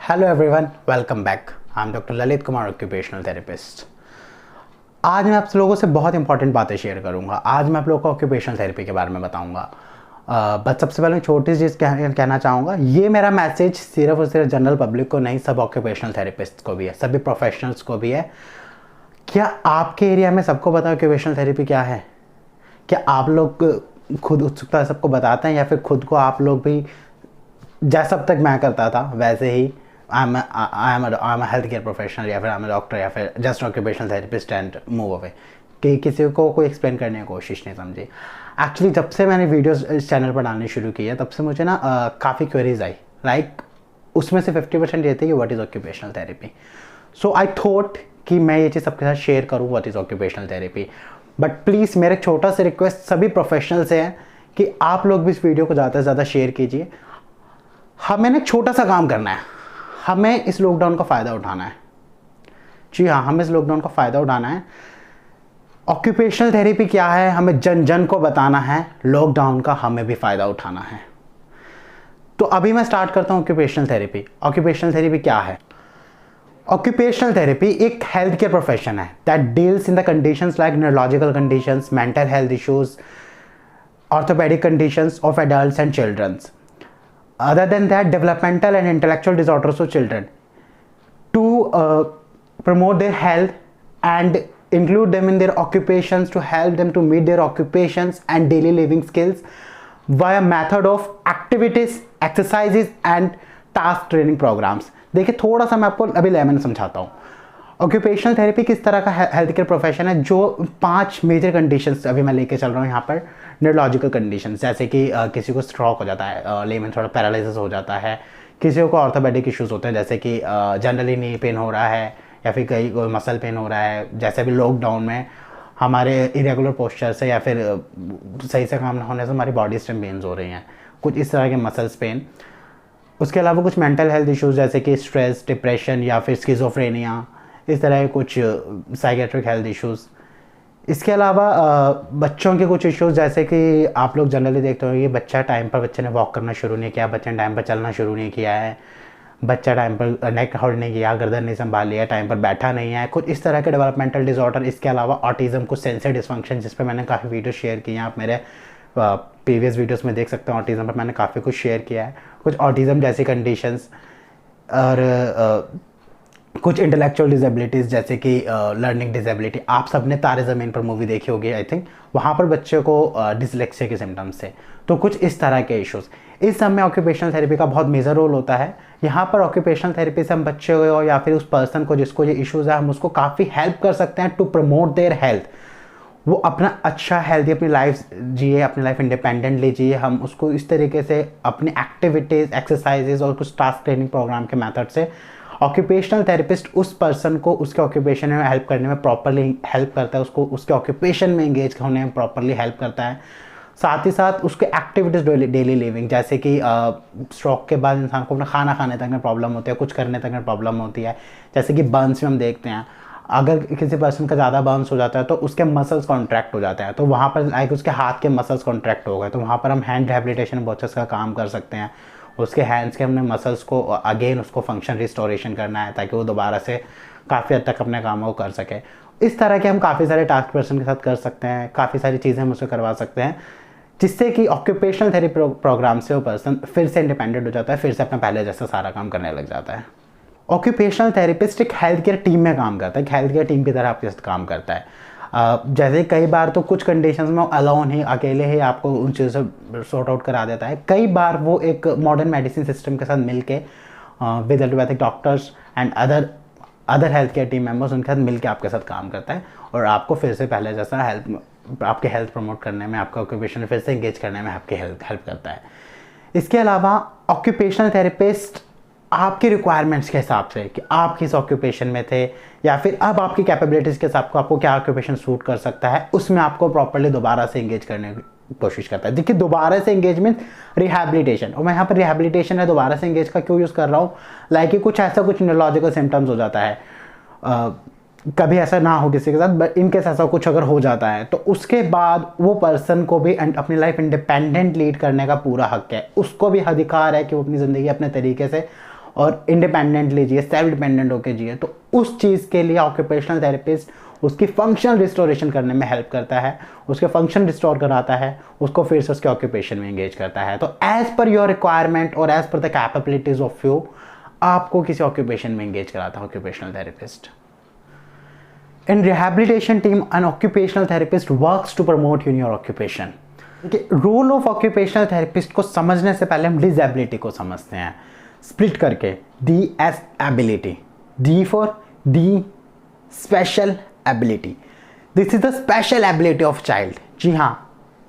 Hello everyone, welcome back. I am doctor Lalit Kumar, occupational therapist. आज मैं आप लोगों से बहुत इंपॉर्टेंट बातें शेयर करूंगा। आज मैं आप लोगों को ऑक्यूपेशनल थेरेपी के बारे में बताऊंगा। बट सबसे पहले छोटी सी चीज़ कहना चाहूँगा, ये मेरा मैसेज सिर्फ और सिर्फ जनरल पब्लिक को नहीं, सब ऑक्यूपेशनल थेरेपिस्ट को भी है, सभी प्रोफेशनल्स को भी है। क्या आपके एरिया में सबको पता है ऑक्यूपेशनल थेरेपी क्या है? क्या आप लोग खुद उत्सुकता सबको बताते हैं, या फिर खुद को आप लोग भी जैसा अब तक मैं करता था वैसे ही I am health care professional, या फिर आई एम डॉक्टर, या फिर just occupational therapist and move away, कि किसी को कोई एक्सप्लेन करने की कोशिश नहीं समझी। एक्चुअली जब से मैंने वीडियोस इस चैनल पर डालनी शुरू की है, तब से मुझे ना काफ़ी क्वेरीज आई। लाइक उसमें से 50% ये थे कि what is occupational therapy. So I thought कि मैं ये चीज़ सबके साथ शेयर करूँ, what is occupational therapy. But please मेरा छोटा सा रिक्वेस्ट सभी प्रोफेशनल से है कि आप लोग भी इस वीडियो को ज़्यादा से ज़्यादा शेयर कीजिए। हमें ना छोटा सा काम करना है, हमें इस लॉकडाउन का फ़ायदा उठाना है। जी हाँ, हमें इस लॉकडाउन का फ़ायदा उठाना है। ऑक्यूपेशनल थेरेपी क्या है, हमें जन जन को बताना है। लॉकडाउन का हमें भी फ़ायदा उठाना है। तो अभी मैं स्टार्ट करता हूँ ऑक्यूपेशनल थेरेपी। ऑक्यूपेशनल थेरेपी क्या है? ऑक्यूपेशनल थेरेपी एक हेल्थ केयर प्रोफेशन है that deals in the conditions like neurological conditions, mental health issues, orthopaedic conditions of adults and childrens. Other than that, developmental and intellectual disorders of children, to promote their health and include them in their occupations, to help them to meet their occupations and daily living skills via method of activities, exercises and task training programs. देखिए, थोड़ा सा मैं आपको अभी lemon समझाता हूँ। Occupational therapy किस तरह का हेल्थ केयर प्रोफेशन है, जो 5 मेजर कंडीशंस अभी मैं लेके चल रहा हूँ यहाँ पर। न्यूरोलॉजिकल कंडीशंस, जैसे कि किसी को स्ट्रोक हो जाता है, लेमन थोड़ा पैरालिसिस हो जाता है, किसी को ऑर्थोपेडिक इश्यूज होते हैं, जैसे कि जनरली नी पेन हो रहा है, या फिर कहीं कोई मसल पेन हो रहा है, जैसे भी लॉकडाउन में हमारे इरेगुलर पोस्चर से या फिर सही से काम ना होने से हमारी बॉडी स्ट्रेन पेन्स हो रही हैं, कुछ इस तरह के मसल्स पेन। उसके अलावा कुछ मेंटल हेल्थ इश्यूज, जैसे कि स्ट्रेस, डिप्रेशन या फिर स्किज़ोफ्रेनिया, इस तरह के कुछ साइकेट्रिक हेल्थ इश्यूज़। इसके अलावा बच्चों के कुछ इश्यूज़, जैसे कि आप लोग जनरली देखते हो कि बच्चे ने वॉक करना शुरू नहीं किया, बच्चे ने टाइम पर चलना शुरू नहीं किया है, बच्चा टाइम पर नेक होल्ड नहीं किया, गर्दन नहीं संभाल लिया, टाइम पर बैठा नहीं है, कुछ इस तरह के डेवलपमेंटल डिसऑर्डर। इसके अलावा ऑटिज़म, कुछ सेंसरी डिसफंक्शन, जिस पर मैंने काफ़ी वीडियो शेयर किए हैं, आप मेरे प्रीवियस वीडियोस में देख सकते हैं। ऑटिज़म पर मैंने काफ़ी कुछ शेयर किया है। कुछ ऑटिज़म जैसी कंडीशंस और कुछ इंटेलेक्चुअल डिसेबिलिटीज़, जैसे कि लर्निंग डिसेबिलिटी। आप सब ने तारे ज़मीन पर मूवी देखी होगी आई थिंक, वहाँ पर बच्चे को डिसलेक्सिया के सिम्टम्स थे। तो कुछ इस तरह के इश्यूज़, इस सब में ऑक्यूपेशनल थेरेपी का बहुत मेजर रोल होता है। यहाँ पर ऑक्यूपेशनल थेरेपी से हम बच्चे को या फिर उस पर्सन को जिसको ये इश्यूज़ है, हम उसको काफ़ी हेल्प कर सकते हैं टू प्रमोट देयर हेल्थ। वो अपना अच्छा हेल्दी अपनी लाइफ जिए, अपनी लाइफ इंडिपेंडेंटली जिए। हम उसको इस तरीके से अपनी एक्टिविटीज़, एक्सरसाइजेज और कुछ टास्क ट्रेनिंग प्रोग्राम के मेथड से ऑक्यूपेशनल थेरेपिस्ट उस पर्सन को उसके ऑक्यूपेशन में हेल्प करने में प्रॉपरली हेल्प करता है, उसको उसके ऑक्यूपेशन में एंगेज होने में प्रॉपरली हेल्प करता है। साथ ही साथ उसके एक्टिविटीज़, डेली लिविंग, जैसे कि स्ट्रोक के बाद इंसान को अपना खाना खाने तक में प्रॉब्लम होती है, कुछ करने तक में प्रॉब्लम होती है। जैसे कि बर्न्स में हम देखते हैं, अगर किसी पर्सन का ज़्यादा बर्न्स हो जाता है तो उसके मसल्स कॉन्ट्रैक्ट हो जाते हैं, तो वहाँ पर लाइक उसके हाथ के मसल्स कॉन्ट्रैक्ट हो गए, तो वहाँ पर हम हैंड रिहेबिलिटेशन बहुत अच्छा काम कर सकते हैं। उसके हैंड्स के हमने मसल्स को अगेन उसको फंक्शन रिस्टोरेशन करना है, ताकि वो दोबारा से काफ़ी हद तक अपने कामों को कर सके। इस तरह के हम काफ़ी सारे टास्क पर्सन के साथ कर सकते हैं, काफ़ी सारी चीज़ें हम उससे करवा सकते हैं, जिससे कि ऑक्यूपेशनल थेरेपी प्रोग्राम से वो पर्सन फिर से इंडिपेंडेंट हो जाता है, फिर से अपना पहले जैसा सारा काम करने लग जाता है। ऑक्यूपेशनल थेरेपिस्ट एक हेल्थ केयर टीम में काम करता है, एक हेल्थ केयर टीम की तरह आपके साथ काम करता है। जैसे कई बार तो कुछ कंडीशंस में अलोन ही, अकेले ही आपको उन चीज़ों से सॉर्ट आउट करा देता है। कई बार वो एक मॉडर्न मेडिसिन सिस्टम के साथ मिलके with allopathic doctors and other health care team members, उनके साथ मिलके आपके साथ काम करता है और आपको फिर से पहले जैसा आपके हेल्थ प्रमोट करने में, आपका ऑक्यूपेशन फिर से इंगेज करने में आपकी हेल्प करता है। इसके अलावा ऑक्यूपेशनल थेरेपिस्ट आपकी रिक्वायरमेंट्स के हिसाब से कि आप किस ऑक्यूपेशन में थे, या फिर अब आपकी कैपेबिलिटीज़ के हिसाब को आपको क्या ऑक्यूपेशन सूट कर सकता है, उसमें आपको प्रॉपर्ली दोबारा से इंगेज करने की कोशिश करता है। देखिए, दोबारा से इंगेजमेंट रिहैबिलिटेशन, और मैं यहाँ पर रिहैबिलिटेशन है दोबारा से इंगेज का क्यों यूज़ कर रहा हूँ, लाइक कि कुछ न्यूरोलॉजिकल सिम्टम्स हो जाता है, कभी ऐसा ना हो किसी के साथ, बट इनकेस ऐसा कुछ अगर हो जाता है तो उसके बाद वो पर्सन को भी अपनी लाइफ इंडिपेंडेंट लीड करने का पूरा हक है। उसको भी अधिकार है कि वो अपनी ज़िंदगी अपने तरीके से और इंडिपेंडेंटली जिए, सेल्फ डिपेंडेंट होकर जिए, तो उस चीज़ के लिए ऑक्यूपेशनल थेरेपिस्ट उसकी फंक्शनल रिस्टोरेशन करने में हेल्प करता है, उसके फंक्शन रिस्टोर कराता है, उसको फिर से उसके ऑक्यूपेशन में एंगेज करता है। तो एज पर योर रिक्वायरमेंट और as per the capabilities of you आपको किसी ऑक्यूपेशन में एंगेज कराता है occupational therapist. In rehabilitation team, an occupational therapist works to promote in your occupation. Role of occupational therapist को समझने से पहले हम डिसेबिलिटी को समझते हैं, स्प्लिट करके। D S ability, D for D special ability, this is the special ability of child. जी हाँ,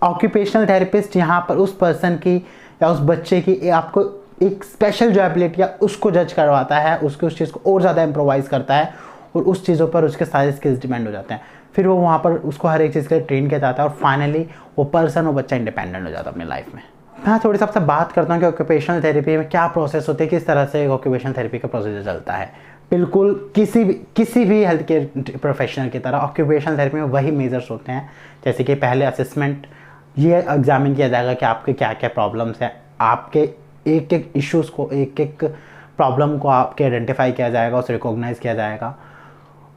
ऑक्यूपेशनल थेरेपिस्ट यहाँ पर उस पर्सन की या उस बच्चे की आपको एक स्पेशल जो एबिलिटी है उसको जज करवाता है, उसके उस चीज़ को और ज़्यादा इम्प्रोवाइज करता है और उस चीज़ों पर उसके सारे स्किल्स डिपेंड हो जाते हैं। फिर वो वहाँ पर उसको हर एक चीज़ के लिए ट्रेन किया जाता है और फाइनली वो पर्सन, वो बच्चा इंडिपेंडेंट हो जाता है अपनी लाइफ में। मैं थोड़ी सी आपसे बात करता हूँ कि ऑक्यूपेशनल थेरेपी में क्या प्रोसेस होते हैं, किस तरह से ऑक्यूपेशनल थेरेपी का प्रोसीजर चलता है। बिल्कुल किसी भी हेल्थ केयर प्रोफेशनल की तरह ऑक्यूपेशनल थेरेपी में वही मेजर्स होते हैं, जैसे कि पहले असेसमेंट, ये एग्जामिन किया जाएगा कि आपके क्या क्या प्रॉब्लम्स हैं, आपके एक एक इश्यूज़ को, एक एक प्रॉब्लम को आपके आइडेंटिफाई किया जाएगा, उसे रिकॉग्नाइज किया जाएगा।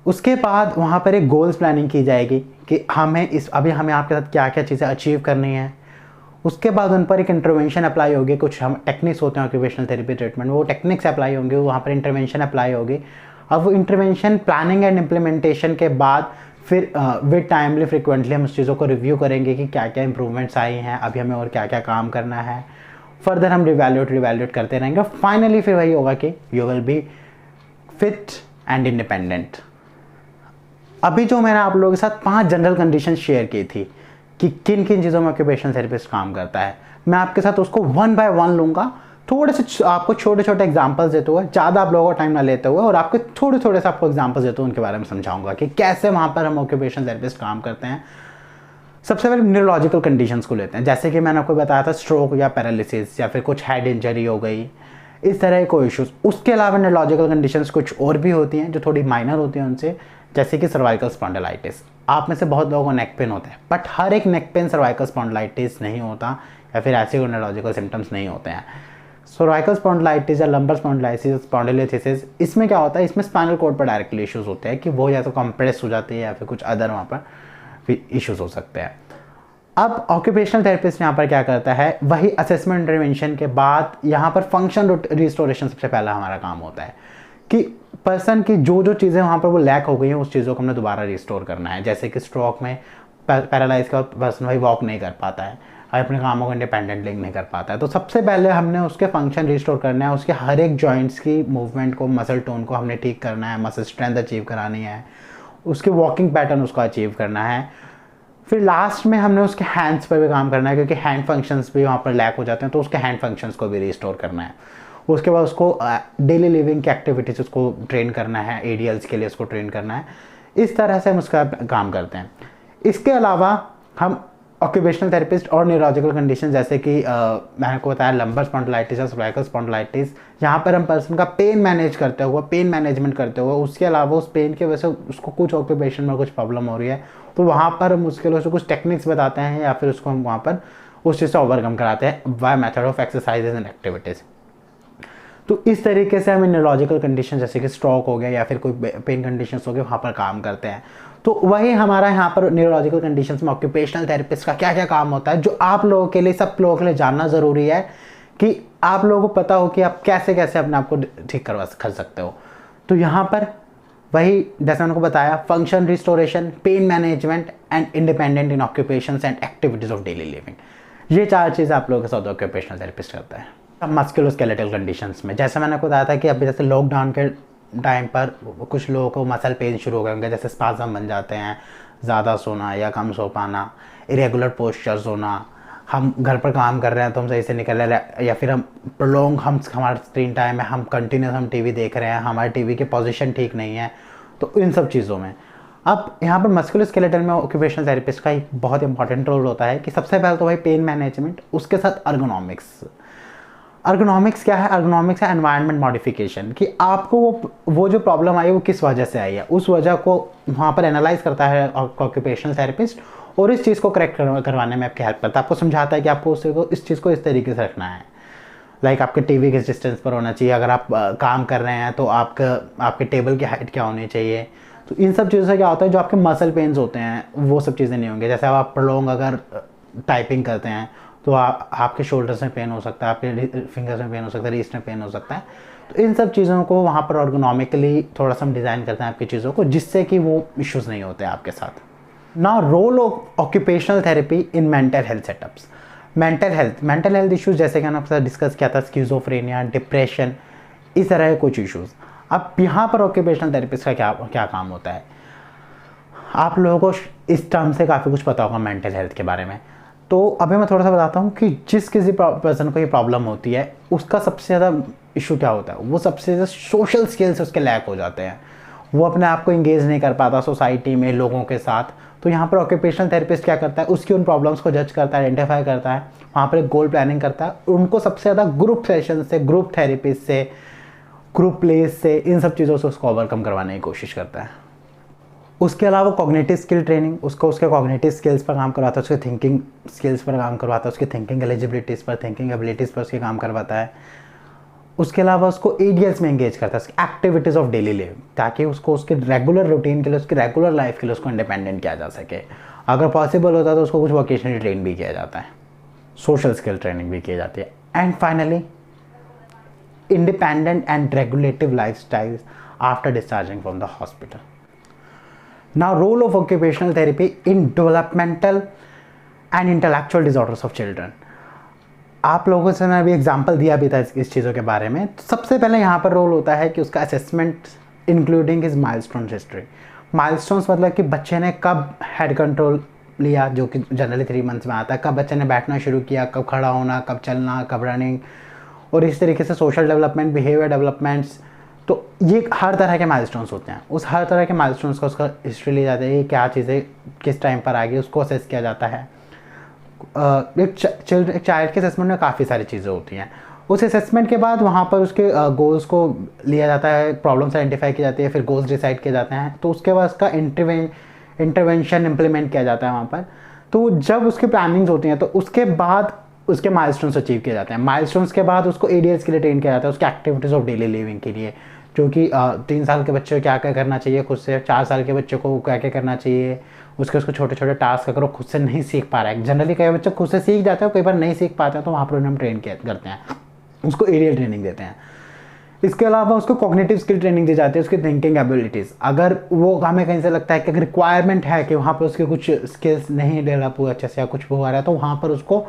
उसके बाद वहाँ पर एक गोल्स प्लानिंग की जाएगी कि अभी हमें आपके साथ क्या क्या चीज़ें अचीव करनी है। उसके बाद उन पर एक इंटरवेंशन अप्लाई होगी, कुछ हम टेक्निक्स होते हैं ऑक्यूपेशनल थेरेपी ट्रीटमेंट, वो टेक्निक्स अप्लाई होंगे, वहाँ पर इंटरवेंशन अप्लाई होगी। अब वो इंटरवेंशन प्लानिंग एंड इम्प्लीमेंटेशन के बाद फिर विद टाइमली फ्रिक्वेंटली हम उस चीज़ों को रिव्यू करेंगे कि क्या क्या इंप्रूवमेंट्स आई हैं, अभी हमें और क्या क्या काम करना है। फर्दर हम रिवैल्यूएट करते रहेंगे। फाइनली फिर वही होगा कि you will be fit and independent. अभी जो मैंने आप लोगों के साथ 5 जनरल कंडीशन शेयर की थी कि किन किन चीज़ों में ऑक्यूपेशनल थेरेपिस्ट काम करता है, मैं आपके साथ उसको 1 बाय 1 लूँगा, थोड़े से आपको छोटे छोटे एग्जांपल्स देते हुए, ज़्यादा आप लोगों का टाइम ना लेते हुए, और आपके थोड़े थोड़े से आपको एग्जांपल्स देते हुए उनके बारे में समझाऊंगा कि कैसे वहाँ पर हम ऑक्यूपेशनल थेरेपिस्ट काम करते हैं। सबसे पहले न्यूरोलॉजिकल कंडीशंस को लेते हैं, जैसे कि मैंने आपको बताया था स्ट्रोक या पैरालिसिस या फिर कुछ हेड इंजरी हो गई, इस तरह के कोई इश्यूज़। उसके अलावा न्यूरोलॉजिकल कंडीशंस कुछ और भी होती हैं जो थोड़ी माइनर होती हैं उनसे, जैसे कि सर्वाइकल स्पॉन्डिलाइटिस। आप में से बहुत लोगों को नेक पेन होता है, बट हर एक नेक पेन सर्वाइकल स्पॉन्डिलाइटिस नहीं होता, या फिर ऐसे न्यूरोलॉजिकल सिम्टम्स नहीं होते हैं। सर्वाइकल स्पॉन्डिलाइटिस या लंबर स्पॉन्डिलाइटिस, स्पॉन्डिलोलिसिस, इसमें क्या होता है, इसमें स्पाइनल कॉर्ड पर डायरेक्टली इश्यूज़ होते हैं कि वो या तो कंप्रेस हो जाती है या फिर कुछ अदर वहाँ पर इश्यूज़ हो सकते हैं। अब ऑक्यूपेशनल थेरेपिस्ट यहाँ पर क्या करता है, वही असेसमेंट इंटरवेंशन के बाद यहाँ पर फंक्शन रिस्टोरेशन सबसे पहला हमारा काम होता है कि पर्सन की जो जो चीज़ें वहाँ पर वो लैक हो गई हैं उस चीज़ों को हमने दोबारा रिस्टोर करना है। जैसे कि स्ट्रोक में पैरालाइज का पर्सन वही वॉक नहीं कर पाता है, अपने कामों को इंडिपेंडेंटली नहीं कर पाता है, तो सबसे पहले हमने उसके फंक्शन रिस्टोर करना है, उसके हर एक जॉइंट्स की मूवमेंट को, मसल टोन को हमने ठीक करना है, मसल स्ट्रेंथ अचीव करानी है, उसके वॉकिंग पैटर्न उसको अचीव करना है। फिर लास्ट में हमने उसके हैंड्स पर भी काम करना है, क्योंकि हैंड फंक्शंस भी वहाँ पर लैक हो जाते हैं, तो उसके हैंड फंक्शंस को भी रिस्टोर करना है। उसके बाद उसको डेली लिविंग की एक्टिविटीज़ उसको ट्रेन करना है, एडीएल्स के लिए उसको ट्रेन करना है। इस तरह से हम उसका काम करते हैं। इसके अलावा हम ऑक्यूपेशनल थेरेपिस्ट और न्यूरोलॉजिकल कंडीशन, जैसे कि मैंने को बताया लंबर स्पॉन्डिलाइटिस या सर्वाइकल स्पॉन्डिलाइटिस, यहाँ पर हम पर्सन का पेन मैनेज करते हुए, पेन मैनेजमेंट करते हुए, उसके अलावा उस पेन की वजह से उसको कुछ ऑक्यूपेशन में कुछ प्रॉब्लम हो रही है, तो वहाँ पर हम उसके लिए उसको कुछ टेक्निक्स बताते हैं या फिर उसको हम वहाँ पर उस चीज़ से ओवरकम कराते हैं by method of exercises and activities. तो इस तरीके से हम न्यूरोलॉजिकल कंडीशन जैसे कि स्ट्रोक हो गया या फिर कोई पेन कंडीशंस हो गए वहाँ पर काम करते हैं। तो वही हमारा यहाँ पर न्यूरोलॉजिकल कंडीशंस में ऑक्यूपेशनल थेरेपिस्ट का क्या क्या काम होता है, जो आप लोगों के लिए, सब लोगों के लिए जानना ज़रूरी है कि आप लोगों को पता हो कि आप कैसे कैसे अपने आप को ठीक कर सकते हो। तो यहाँ पर वही जैसे मैंने को बताया, function restoration, pain management and independent in occupations and activities of daily living, ये 4 चीज़ें आप लोगों के साथ ऑक्यूपेशनल थेरेपिस्ट करता है। अब मस्कुलोस्केलेटल कंडीशंस में जैसे मैंने आपको बताया था कि अभी जैसे लॉकडाउन के टाइम पर कुछ लोगों को मसल पेन शुरू हो गए होंगे, जैसे स्पाज़म बन जाते हैं, ज़्यादा सोना या कम सो पाना, इरेगुलर पोस्चर्स होना, हम घर पर काम कर रहे हैं तो हम सही से नहीं कर रहे, या फिर हम प्रोलॉन्ग हमारा स्क्रीन टाइम है, हम कंटिन्यूस हम टीवी देख रहे हैं, हमारे टीवी की पोजीशन ठीक नहीं है, तो इन सब चीज़ों में अब यहाँ पर मस्कुलोस्केलेटल में ऑक्यूपेशनल थेरेपिस्ट का एक बहुत इंपॉर्टेंट रोल होता है कि सबसे पहले तो भाई पेन मैनेजमेंट, उसके साथ अर्गोनॉमिक्स। अर्गोनॉमिक्स क्या है? अर्गोनॉमिक्स है एनवायरनमेंट मॉडिफिकेशन, कि आपको वो जो प्रॉब्लम आई वो किस वजह से आई है, उस वजह को वहाँ पर एनालाइज करता है ऑक्यूपेशनल थेरेपिस्ट और इस चीज़ को करेक्ट करवाने में आपकी हेल्प करता है, आपको समझाता है कि आपको इस चीज़ को इस तरीके से रखना है। लाइक आपके टीवी किस डिस्टेंस पर होना चाहिए, अगर आप काम कर रहे हैं तो आपके टेबल की हाइट क्या होनी चाहिए। तो इन सब चीज़ों से क्या होता है, जो आपके मसल पेन्स होते हैं वो सब चीज़ें नहीं होंगे। जैसे अब आप प्रोलॉन्ग अगर टाइपिंग करते हैं तो आपके शोल्डर्स में पेन हो सकता है, आपके फिंगर्स में पेन हो सकता है, रिस्ट में पेन हो सकता है। तो इन सब चीज़ों को वहाँ पर ऑर्गोनॉमिकली थोड़ा सा हम डिज़ाइन करते हैं आपकी चीज़ों को, जिससे कि वो इश्यूज़ नहीं होते आपके साथ। Now role of occupational therapy in mental health setups. Mental health issues जैसे कि मैंने आपके साथ डिस्कस किया था, स्किज़ोफ्रेनिया, डिप्रेशन, इस तरह के कुछ इश्यूज़। अब यहाँ पर ऑक्यूपेशनल थेरेपिस्ट का क्या काम होता है। आप लोगों को इस टर्म से काफ़ी कुछ पता होगा मेंटल हेल्थ के बारे में। तो अभी मैं थोड़ा सा बताता हूँ कि जिस किसी पर्सन को ये प्रॉब्लम होती है उसका सबसे ज़्यादा इशू क्या होता है। वो सबसे ज़्यादा सोशल स्किल्स उसके लैक हो जाते हैं, वो अपने आप को इंगेज नहीं कर पाता सोसाइटी में, लोगों के साथ। तो यहाँ पर ऑक्यूपेशनल थेरेपिस्ट क्या करता है, उसकी उन प्रॉब्लम्स को जज करता है, आइडेंटिफाई करता है, वहाँ पर एक गोल प्लानिंग करता है, उनको सबसे ज़्यादा ग्रुप सेशन से, ग्रुप थेरेपिस्ट से, ग्रुप प्लेस से, इन सब चीज़ों से उसको ओवरकम करवाने की कोशिश करता है। उसके अलावा कॉग्निटिव स्किल ट्रेनिंग, उसको उसके कॉग्निटिव स्किल्स पर काम करवाता है, उसके थिंकिंग स्किल्स पर काम करवाता है, उसकी थिंकिंग एलिजिबिलिटीज़ पर, थिंकिंग एबिलिटीज़ पर उसके काम करवाता है। उसके अलावा उसको एडीएस में एंगेज करता है, उसकी एक्टिविटीज़ ऑफ डेली लिविंग, ताकि उसको उसके रेगुलर रूटीन के लिए, उसकी रेगुलर लाइफ के लिए उसको इंडिपेंडेंट किया जा सके। अगर पॉसिबल होता है तो उसको कुछ वोकेशनली ट्रेन भी किया जाता है, सोशल स्किल ट्रेनिंग भी की जाती है। And finally independent and regulative lifestyles after discharging from the hospital. Now, role of occupational therapy in developmental and intellectual disorders of children. आप लोगों से मैं अभी एग्जांपल दिया भी था इस चीज़ों के बारे में। तो सबसे पहले यहाँ पर रोल होता है कि उसका assessment including his milestone history. Milestones मतलब कि बच्चे ने कब हेड कंट्रोल लिया, जो कि जनरली 3 मंथ्स में आता है, कब बच्चे ने बैठना शुरू किया, कब खड़ा होना, कब चलना, कब रनिंग, और इस तरीके से सोशल डेवलपमेंट, बिहेवियर डेवलपमेंट्स। तो ये हर तरह के माइलस्टोन्स होते हैं। उस हर तरह के माइलस्टोन्स का उसका हिस्ट्री ली जाती है, ये क्या चीज़ें किस टाइम पर आ गई, उसको असेस किया जाता है। एक चाइल्ड के असेसमेंट में काफ़ी सारी चीज़ें होती हैं। उस असेसमेंट के बाद वहाँ पर उसके गोल्स को लिया जाता है, प्रॉब्लम्स आइडेंटिफाई की जाती है, फिर गोल्स डिसाइड किए जाते हैं। तो उसके बाद उसका इंटरवेंशन इम्प्लीमेंट किया जाता है वहाँ पर। तो जब उसकी प्लानिंग्स होती हैं तो उसके बाद उसके माइलस्टोन्स अचीव किए जाते हैं। माइलस्टोन्स के बाद उसको एडीएस के लिए ट्रेन किया जाता है, उसके एक्टिविटीज़ ऑफ डेली लिविंग के लिए, जो कि 3 साल के बच्चे को क्या क्या करना चाहिए खुद से, 4 साल के बच्चे को क्या क्या करना चाहिए, उसको छोटे छोटे टास्क अगर वो खुद से नहीं सीख पा रहा है। जनरली कई बच्चे खुद से सीख जाते हैं, कई बार नहीं सीख पाते हैं, तो वहाँ पर उन्हें हम ट्रेन करते हैं, उसको एरियल ट्रेनिंग देते हैं। इसके अलावा उसको कॉग्निटिव स्किल ट्रेनिंग दी जाती है, उसकी थिंकिंग एबिलिटीज़। अगर वो हमें कहीं से लगता है कि रिक्वायरमेंट है कि वहाँ पर उसके कुछ स्किल्स नहीं डेवलप हुए अच्छे से या कुछ हो रहा है, तो वहाँ पर उसको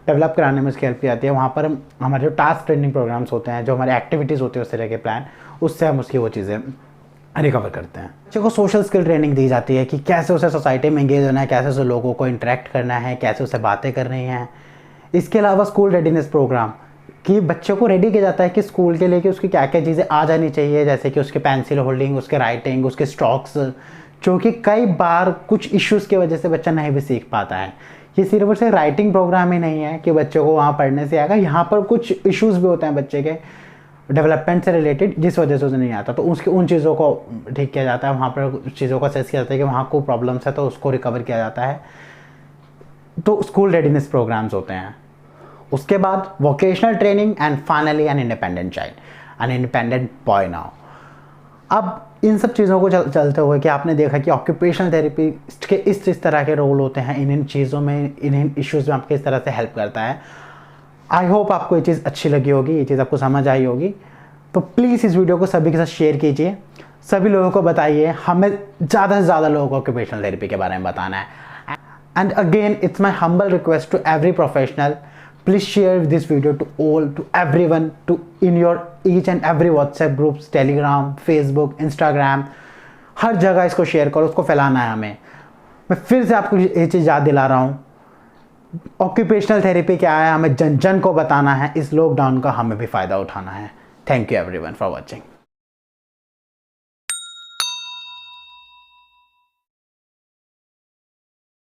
डेवलप कराने में उसकी हेल्प की जाती है। वहाँ पर हमारे जो टास्क ट्रेनिंग प्रोग्राम्स होते हैं, जो हमारे एक्टिविटीज़ होती है उस तरह के प्लान, उससे हम उसकी वो चीज़ें रिकवर करते हैं। बच्चे को सोशल स्किल ट्रेनिंग दी जाती है कि कैसे उसे सोसाइटी में एंगेज होना है, कैसे उसे लोगों को इंटरेक्ट करना है, कैसे उसे बातें करनी हैं। इसके अलावा स्कूल रेडीनेस प्रोग्राम, कि बच्चे को रेडी किया जाता है कि स्कूल के लिए कि उसकी क्या क्या चीज़ें आ जानी चाहिए, जैसे कि उसके पेंसिल होल्डिंग, उसके राइटिंग, उसके स्ट्रोक्स, जो कि कई बार कुछ इश्यूज़ की वजह से बच्चा नहीं भी सीख पाता है। ये सिर्फ और सिर्फ राइटिंग प्रोग्राम ही नहीं है कि बच्चों को वहाँ पढ़ने से आएगा, यहाँ पर कुछ इश्यूज़ भी होते हैं बच्चे के डेवलपमेंट से रिलेटेड, जिस वजह से उसे नहीं आता, तो उसके उन चीज़ों को ठीक किया जाता है। वहाँ पर चीज़ों को असेस किया जाता है कि वहाँ को प्रॉब्लम्स है तो उसको रिकवर किया जाता है। तो स्कूल रेडीनेस प्रोग्राम्स होते हैं। उसके बाद vocational training and finally an independent child, an independent boy now. अब इन सब चीज़ों को चलते हुए कि आपने देखा कि ऑक्यूपेशनल थेरेपिस्ट के इस तरह के रोल होते हैं, इन चीज़ों में, इन इश्यूज़ में आपके इस तरह से हेल्प करता है। आई होप आपको ये चीज़ अच्छी लगी होगी, ये चीज़ आपको समझ आई होगी। तो प्लीज़ इस वीडियो को सभी के साथ शेयर कीजिए, सभी लोगों को बताइए। हमें ज़्यादा से ज़्यादा लोगों को ऑक्यूपेशनल थेरेपी के बारे में बताना है। And again it's my humble request to every professional, please share this video to all, to everyone, to in your each and every WhatsApp groups, Telegram, Facebook, Instagram, हर जगह इसको शेयर करो, उसको फैलाना है हमें। मैं फिर से आपको ये चीज़ याद दिला रहा हूँ, ऑक्यूपेशनल थेरेपी क्या है हमें जन जन को बताना है। इस लॉकडाउन का हमें भी फ़ायदा उठाना है। Thank you everyone for watching.